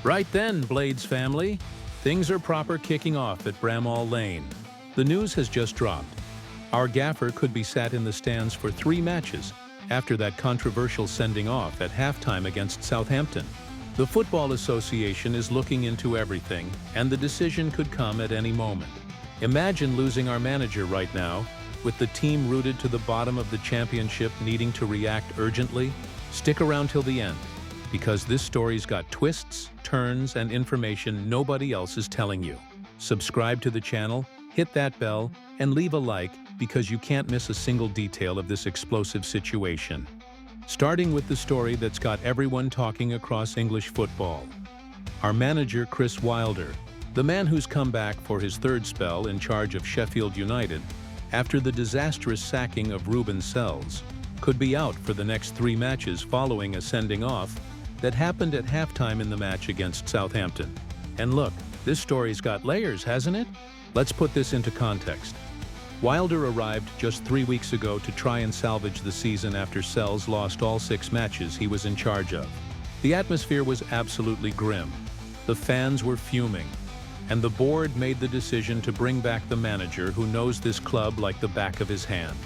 Right then, Blades family, things are proper kicking off at Bramall Lane. The news has just dropped. Our gaffer could be sat in the stands for 3 matches after that controversial sending off at halftime against Southampton. The Football Association is looking into everything, and the decision could come at any moment. Imagine losing our manager right now, with the team rooted to the bottom of the championship needing to react urgently. Stick around till the end, because this story's got twists, turns, and information nobody else is telling you. Subscribe to the channel, hit that bell, and leave a like because you can't miss a single detail of this explosive situation. Starting with the story that's got everyone talking across English football. Our manager, Chris Wilder, the man who's come back for his 3rd spell in charge of Sheffield United after the disastrous sacking of Ruben Selles, could be out for the next 3 matches following a sending off that happened at halftime in the match against Southampton. And look, this story's got layers, hasn't it? Let's put this into context. Wilder arrived just 3 weeks ago to try and salvage the season after Selles lost all 6 matches he was in charge of. The atmosphere was absolutely grim. The fans were fuming, and the board made the decision to bring back the manager who knows this club like the back of his hand.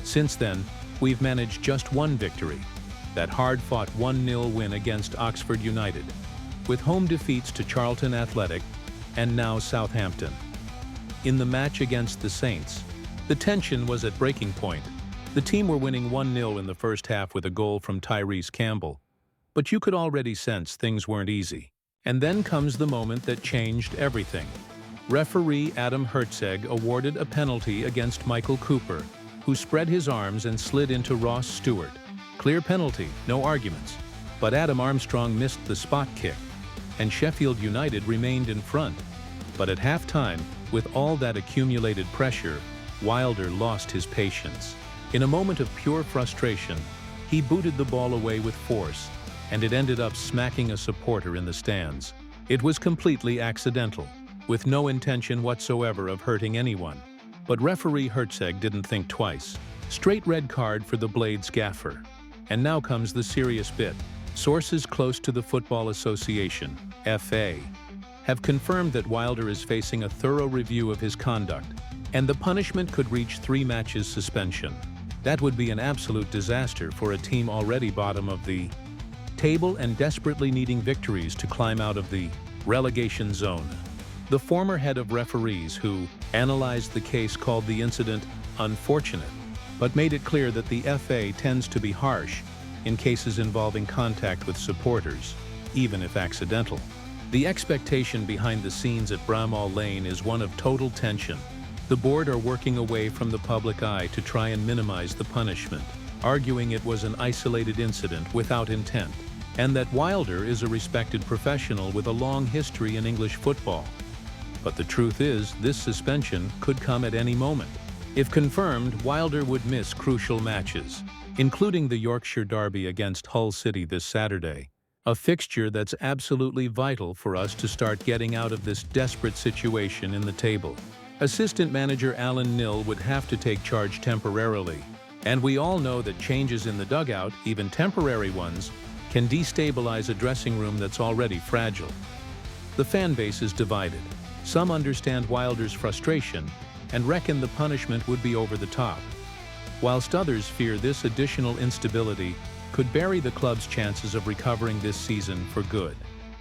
Since then, we've managed just 1 victory, that hard-fought 1-0 win against Oxford United, with home defeats to Charlton Athletic and now Southampton. In the match against the Saints, the tension was at breaking point. The team were winning 1-0 in the first half with a goal from Tyrese Campbell, but you could already sense things weren't easy. And then comes the moment that changed everything. Referee Adam Hertzeg awarded a penalty against Michael Cooper, who spread his arms and slid into Ross Stewart. Clear penalty, no arguments. But Adam Armstrong missed the spot kick, and Sheffield United remained in front. But at halftime, with all that accumulated pressure, Wilder lost his patience. In a moment of pure frustration, he booted the ball away with force, and it ended up smacking a supporter in the stands. It was completely accidental, with no intention whatsoever of hurting anyone. But referee Hertzeg didn't think twice. Straight red card for the Blades gaffer. And now comes the serious bit. Sources close to the Football Association, FA, have confirmed that Wilder is facing a thorough review of his conduct, and the punishment could reach 3 matches suspension. That would be an absolute disaster for a team already bottom of the table and desperately needing victories to climb out of the relegation zone. The former head of referees who analyzed the case called the incident unfortunate, but made it clear that the FA tends to be harsh in cases involving contact with supporters, even if accidental. The expectation behind the scenes at Bramall Lane is one of total tension. The board are working away from the public eye to try and minimize the punishment, arguing it was an isolated incident without intent, and that Wilder is a respected professional with a long history in English football. But the truth is, this suspension could come at any moment. If confirmed, Wilder would miss crucial matches, including the Yorkshire Derby against Hull City this Saturday, a fixture that's absolutely vital for us to start getting out of this desperate situation in the table. Assistant manager Alan Nill would have to take charge temporarily, and we all know that changes in the dugout, even temporary ones, can destabilize a dressing room that's already fragile. The fan base is divided. Some understand Wilder's frustration and reckon the punishment would be over the top, whilst others fear this additional instability could bury the club's chances of recovering this season for good.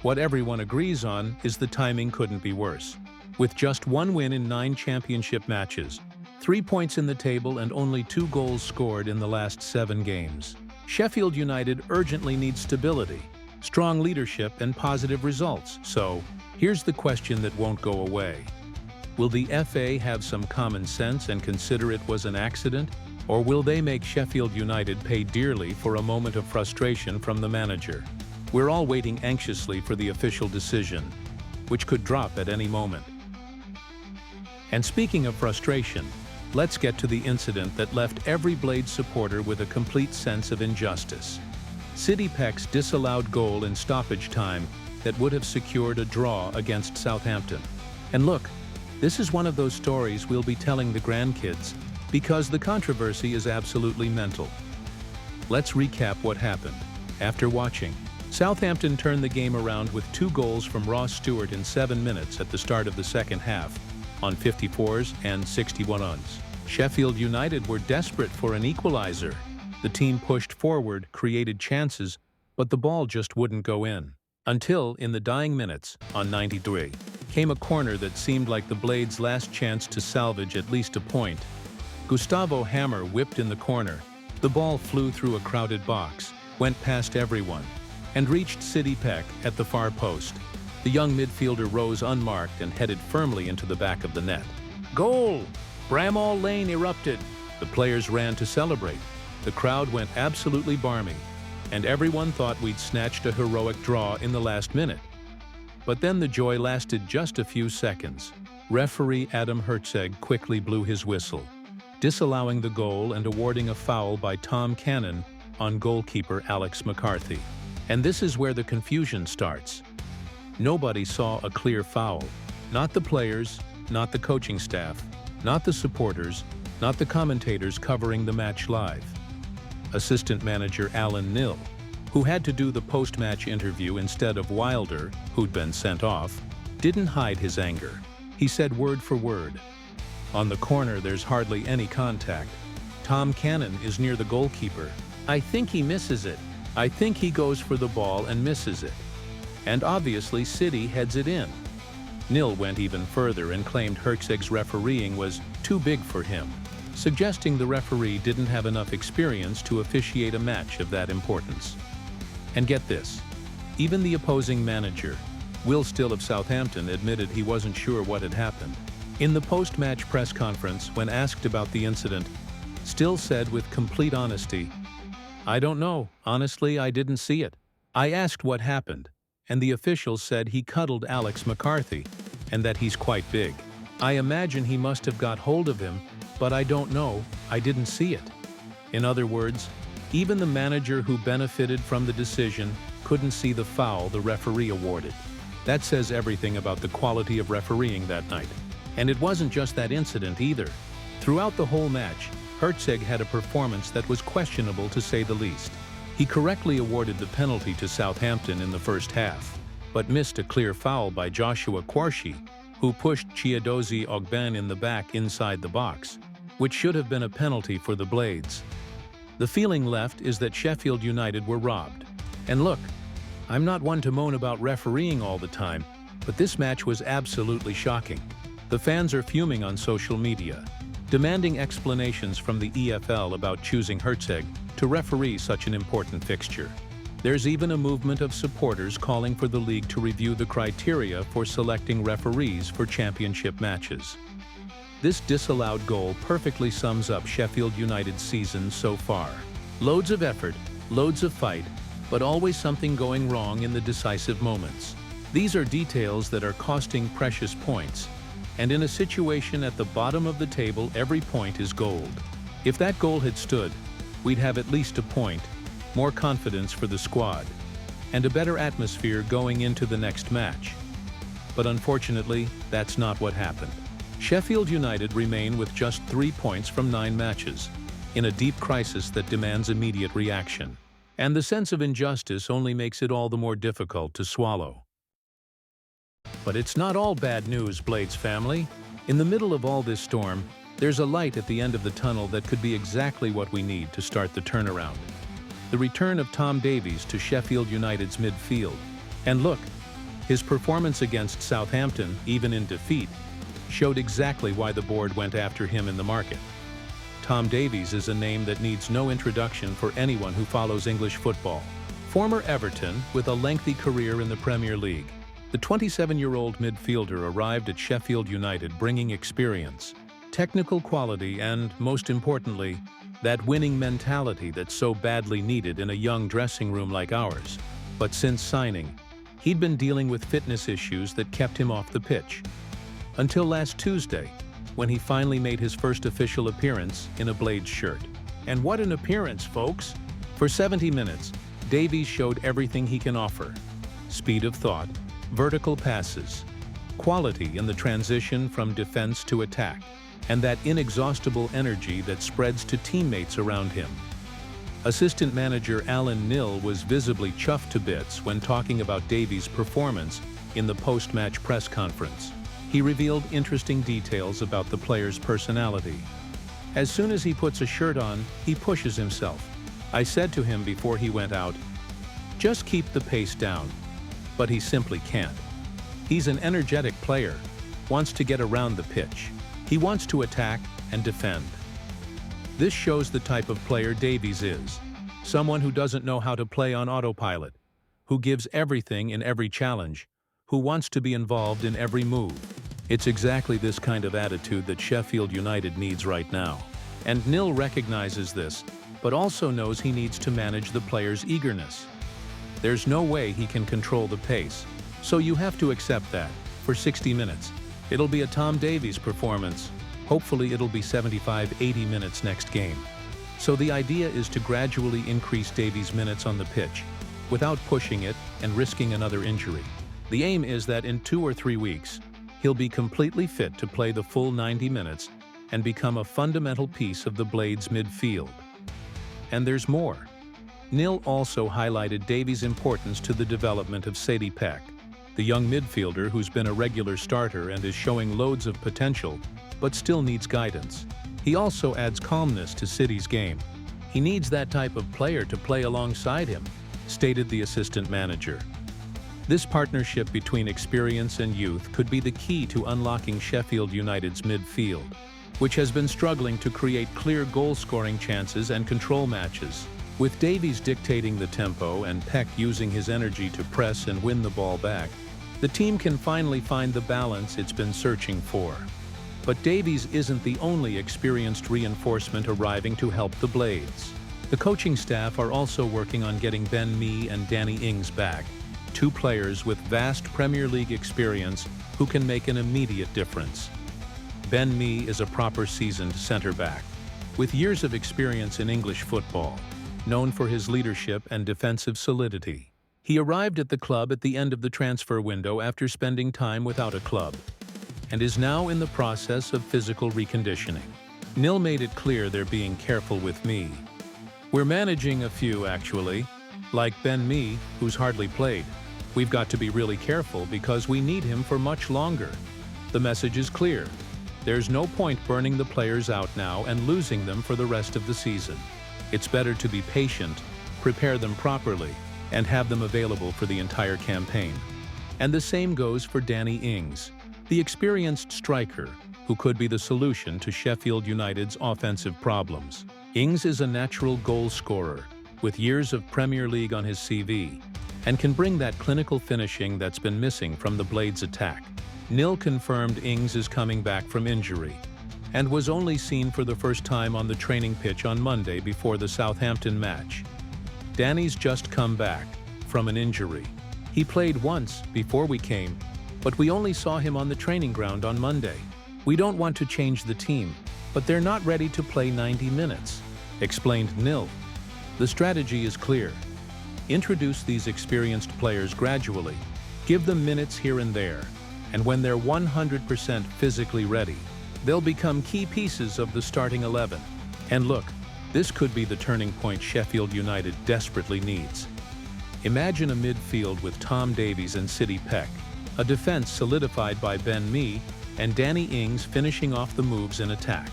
What everyone agrees on is the timing couldn't be worse. With just 1 win in 9 championship matches, 3 points in the table and only 2 goals scored in the last 7 games, Sheffield United urgently needs stability, strong leadership, and positive results. So, here's the question that won't go away. Will the FA have some common sense and consider it was an accident, or will they make Sheffield United pay dearly for a moment of frustration from the manager? We're all waiting anxiously for the official decision, which could drop at any moment. And speaking of frustration, let's get to the incident that left every Blades supporter with a complete sense of injustice. City Peck's disallowed goal in stoppage time that would have secured a draw against Southampton. And look, this is one of those stories we'll be telling the grandkids because the controversy is absolutely mental. Let's recap what happened. After watching, Southampton turned the game around with 2 goals from Ross Stewart in 7 minutes at the start of the second half, on 54s and 61s. Sheffield United were desperate for an equalizer. The team pushed forward, created chances, but the ball just wouldn't go in. Until, in the dying minutes, on 93, came a corner that seemed like the Blades' last chance to salvage at least a point. Gustavo Hammer whipped in the corner. The ball flew through a crowded box, went past everyone, and reached Sidney Peck at the far post. The young midfielder rose unmarked and headed firmly into the back of the net. Goal! Bramall Lane erupted. The players ran to celebrate. The crowd went absolutely barmy, and everyone thought we'd snatched a heroic draw in the last minute. But then the joy lasted just a few seconds. Referee Adam Hertzeg quickly blew his whistle, disallowing the goal and awarding a foul by Tom Cannon on goalkeeper Alex McCarthy. And this is where the confusion starts. Nobody saw a clear foul. Not the players, not the coaching staff, not the supporters, not the commentators covering the match live. Assistant manager Alan Nill, who had to do the post-match interview instead of Wilder, who'd been sent off, didn't hide his anger. He said word for word, "On the corner, there's hardly any contact. Tom Cannon is near the goalkeeper. I think he misses it. I think he goes for the ball and misses it. And obviously City heads it in." Nill went even further and claimed Hertzeg's refereeing was too big for him, suggesting the referee didn't have enough experience to officiate a match of that importance. And get this, even the opposing manager, Will Still of Southampton, admitted he wasn't sure what had happened. In the post-match press conference, when asked about the incident, Still said with complete honesty, "I don't know. Honestly, I didn't see it. I asked what happened, and the officials said he cuddled Alex McCarthy, and that he's quite big. I imagine he must have got hold of him, but I don't know. I didn't see it." In other words, even the manager who benefited from the decision couldn't see the foul the referee awarded. That says everything about the quality of refereeing that night. And it wasn't just that incident either. Throughout the whole match, Hertzeg had a performance that was questionable to say the least. He correctly awarded the penalty to Southampton in the first half, but missed a clear foul by Joshua Quarshie, who pushed Chiedozie Ogben in the back inside the box, which should have been a penalty for the Blades. The feeling left is that Sheffield United were robbed. And look, I'm not one to moan about refereeing all the time, but this match was absolutely shocking. The fans are fuming on social media, demanding explanations from the EFL about choosing Hertzeg to referee such an important fixture. There's even a movement of supporters calling for the league to review the criteria for selecting referees for championship matches. This disallowed goal perfectly sums up Sheffield United's season so far. Loads of effort, loads of fight, but always something going wrong in the decisive moments. These are details that are costing precious points. And in a situation at the bottom of the table, every point is gold. If that goal had stood, we'd have at least a point, more confidence for the squad, and a better atmosphere going into the next match. But unfortunately, that's not what happened. Sheffield United remain with just 3 points from 9 matches, in a deep crisis that demands immediate reaction. And the sense of injustice only makes it all the more difficult to swallow. But it's not all bad news, Blades family. In the middle of all this storm, there's a light at the end of the tunnel that could be exactly what we need to start the turnaround. The return of Tom Davies to Sheffield United's midfield. And look, his performance against Southampton, even in defeat, showed exactly why the board went after him in the market. Tom Davies is a name that needs no introduction for anyone who follows English football. Former Everton with a lengthy career in the Premier League, the 27-year-old midfielder arrived at Sheffield United bringing experience, technical quality, and, most importantly, that winning mentality that's so badly needed in a young dressing room like ours. But since signing, he'd been dealing with fitness issues that kept him off the pitch. Until last Tuesday, when he finally made his first official appearance in a Blades shirt. And what an appearance, folks! For 70 minutes, Davies showed everything he can offer. Speed of thought, vertical passes, quality in the transition from defense to attack, and that inexhaustible energy that spreads to teammates around him. Assistant manager Alan Knill was visibly chuffed to bits when talking about Davies' performance in the post-match press conference. He revealed interesting details about the player's personality. As soon as he puts a shirt on, he pushes himself. I said to him before he went out, "Just keep the pace down." But he simply can't. He's an energetic player, wants to get around the pitch. He wants to attack and defend. This shows the type of player Davies is. Someone who doesn't know how to play on autopilot, who gives everything in every challenge, who wants to be involved in every move. It's exactly this kind of attitude that Sheffield United needs right now. And Knill recognizes this, but also knows he needs to manage the player's eagerness. There's no way he can control the pace, so you have to accept that. For 60 minutes, it'll be a Tom Davies performance. Hopefully it'll be 75-80 minutes next game. So the idea is to gradually increase Davies' minutes on the pitch, without pushing it and risking another injury. The aim is that in 2 or 3 weeks, he'll be completely fit to play the full 90 minutes and become a fundamental piece of the Blades' midfield. And there's more. Knill also highlighted Davies' importance to the development of Sadie Peck, the young midfielder who's been a regular starter and is showing loads of potential, but still needs guidance. He also adds calmness to City's game. He needs that type of player to play alongside him, stated the assistant manager. This partnership between experience and youth could be the key to unlocking Sheffield United's midfield, which has been struggling to create clear goal-scoring chances and control matches. With Davies dictating the tempo and Peck using his energy to press and win the ball back, the team can finally find the balance it's been searching for. But Davies isn't the only experienced reinforcement arriving to help the Blades. The coaching staff are also working on getting Ben Mee and Danny Ings back, 2 players with vast Premier League experience who can make an immediate difference. Ben Mee is a proper seasoned centre-back, with years of experience in English football, known for his leadership and defensive solidity. He arrived at the club at the end of the transfer window after spending time without a club, and is now in the process of physical reconditioning. Knill made it clear they're being careful with Mee. We're managing a few, actually, like Ben Mee, who's hardly played. We've got to be really careful because we need him for much longer. The message is clear. There's no point burning the players out now and losing them for the rest of the season. It's better to be patient, prepare them properly, and have them available for the entire campaign. And the same goes for Danny Ings, the experienced striker who could be the solution to Sheffield United's offensive problems. Ings is a natural goal scorer with years of Premier League on his CV and can bring that clinical finishing that's been missing from the Blades' attack. Knill confirmed Ings is coming back from injury and was only seen for the first time on the training pitch on Monday before the Southampton match. Danny's just come back from an injury. He played once before we came, but we only saw him on the training ground on Monday. We don't want to change the team, but they're not ready to play 90 minutes, explained Knill. The strategy is clear. Introduce these experienced players gradually, give them minutes here and there, and when they're 100% physically ready, they'll become key pieces of the starting 11. And look, this could be the turning point Sheffield United desperately needs. Imagine a midfield with Tom Davies and Sadie Peck, a defense solidified by Ben Mee, and Danny Ings finishing off the moves in attack.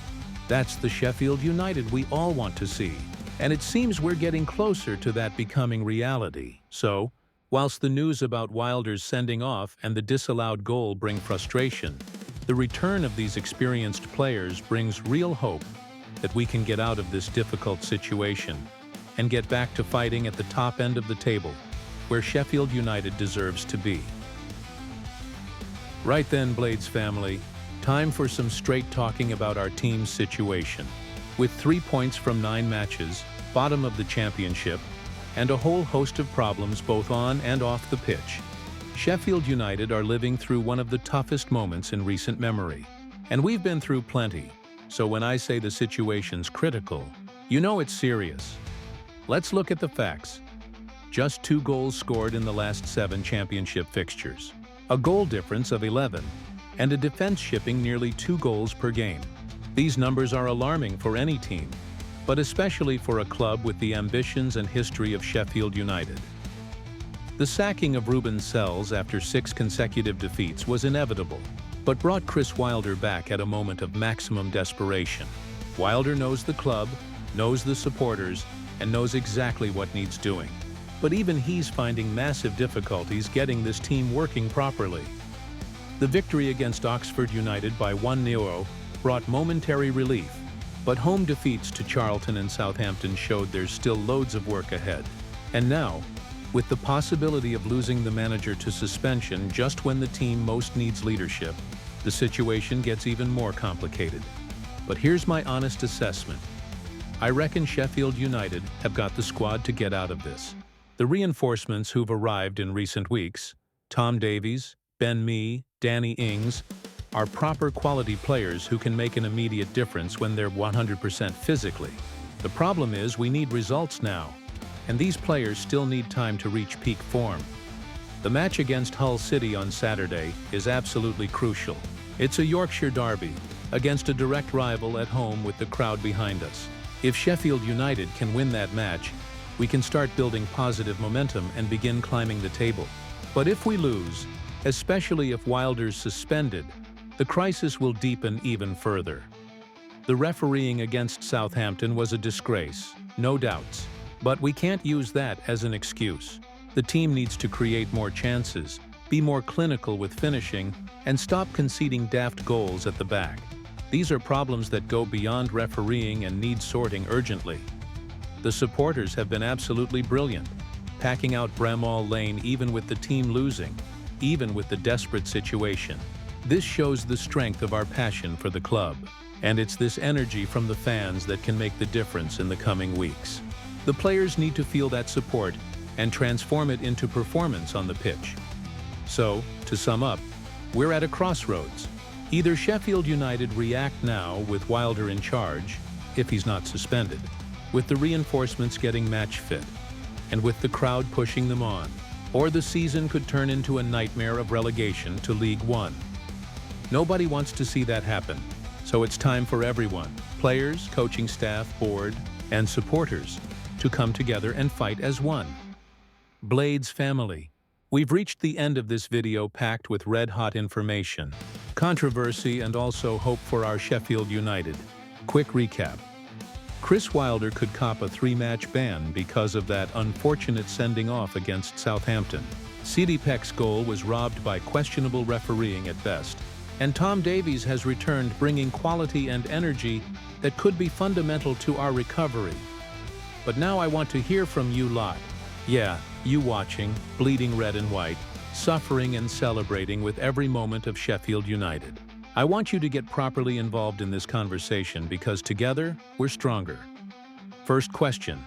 That's the Sheffield United we all want to see, and it seems we're getting closer to that becoming reality. So, whilst the news about Wilder's sending off and the disallowed goal bring frustration, the return of these experienced players brings real hope that we can get out of this difficult situation and get back to fighting at the top end of the table, where Sheffield United deserves to be. Right then, Blades family, time for some straight talking about our team's situation. With 3 points from 9 matches, bottom of the championship, and a whole host of problems both on and off the pitch, Sheffield United are living through one of the toughest moments in recent memory. And we've been through plenty, so when I say the situation's critical, you know it's serious. Let's look at the facts. Just 2 goals scored in the last 7 championship fixtures, a goal difference of 11, and a defense shipping nearly 2 goals per game. These numbers are alarming for any team, but especially for a club with the ambitions and history of Sheffield United. The sacking of Ruben Selles after 6 consecutive defeats was inevitable, but brought Chris Wilder back at a moment of maximum desperation. Wilder knows the club, knows the supporters, and knows exactly what needs doing. But even he's finding massive difficulties getting this team working properly. The victory against Oxford United by 1-0 brought momentary relief, but home defeats to Charlton and Southampton showed there's still loads of work ahead. And now, with the possibility of losing the manager to suspension just when the team most needs leadership, the situation gets even more complicated. But here's my honest assessment. I reckon Sheffield United have got the squad to get out of this. The reinforcements who've arrived in recent weeks, Tom Davies, Ben Mee, Danny Ings, are proper quality players who can make an immediate difference when they're 100% physically. The problem is we need results now, and these players still need time to reach peak form. The match against Hull City on Saturday is absolutely crucial. It's a Yorkshire derby against a direct rival at home with the crowd behind us. If Sheffield United can win that match, we can start building positive momentum and begin climbing the table. But if we lose, especially if Wilder's suspended, the crisis will deepen even further. The refereeing against Southampton was a disgrace, no doubts, but we can't use that as an excuse. The team needs to create more chances, be more clinical with finishing, and stop conceding daft goals at the back. These are problems that go beyond refereeing and need sorting urgently. The supporters have been absolutely brilliant, packing out Bramall Lane even with the team losing, even with the desperate situation. This shows the strength of our passion for the club, and it's this energy from the fans that can make the difference in the coming weeks. The players need to feel that support and transform it into performance on the pitch. So, to sum up, we're at a crossroads. Either Sheffield United react now with Wilder in charge, if he's not suspended, with the reinforcements getting match fit, and with the crowd pushing them on, or the season could turn into a nightmare of relegation to League One. Nobody wants to see that happen, so it's time for everyone, players, coaching staff, board, and supporters, to come together and fight as one. Blades family, we've reached the end of this video packed with red-hot information, controversy, and also hope for our Sheffield United. Quick recap. Chris Wilder could cop a 3-match ban because of that unfortunate sending off against Southampton. CD Peck's goal was robbed by questionable refereeing at best, and Tom Davies has returned bringing quality and energy that could be fundamental to our recovery. But now I want to hear from you lot. Yeah, you watching, bleeding red and white, suffering and celebrating with every moment of Sheffield United. I want you to get properly involved in this conversation because together, we're stronger. First question.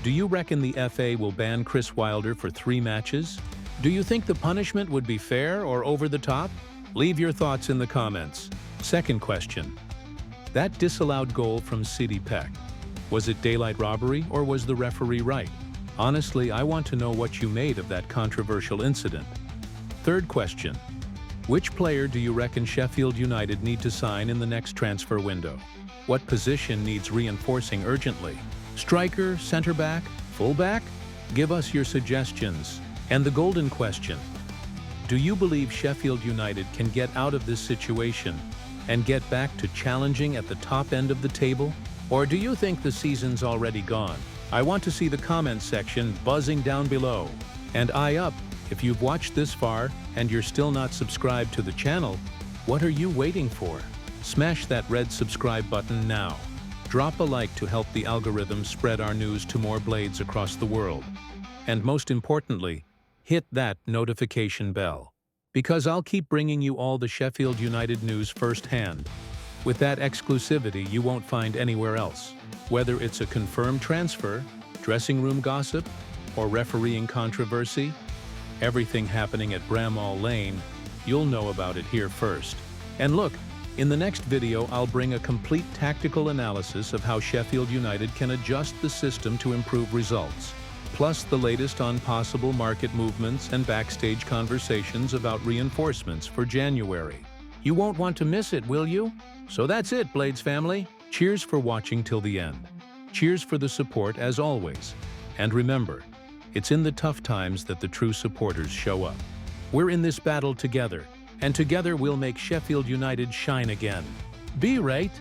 Do you reckon the FA will ban Chris Wilder for 3 matches? Do you think the punishment would be fair or over the top? Leave your thoughts in the comments. Second question. That disallowed goal from CD Peck. Was it daylight robbery or was the referee right? Honestly, I want to know what you made of that controversial incident. Third question. Which player do you reckon Sheffield United need to sign in the next transfer window? What position needs reinforcing urgently? Striker, centre-back, full-back? Give us your suggestions. And the golden question. Do you believe Sheffield United can get out of this situation and get back to challenging at the top end of the table? Or do you think the season's already gone? I want to see the comments section buzzing down below. And eye up, if you've watched this far and you're still not subscribed to the channel, what are you waiting for? Smash that red subscribe button now. Drop a like to help the algorithm spread our news to more blades across the world. And most importantly, hit that notification bell, because I'll keep bringing you all the Sheffield United news firsthand, with that exclusivity you won't find anywhere else. Whether it's a confirmed transfer, dressing room gossip, or refereeing controversy, everything happening at Bramall Lane, you'll know about it here first. And look, in the next video I'll bring a complete tactical analysis of how Sheffield United can adjust the system to improve results, plus the latest on possible market movements and backstage conversations about reinforcements for January. You won't want to miss it, will you? So that's it, Blades family. Cheers for watching till the end. Cheers for the support as always. And remember, it's in the tough times that the true supporters show up. We're in this battle together, and together we'll make Sheffield United shine again. Be right.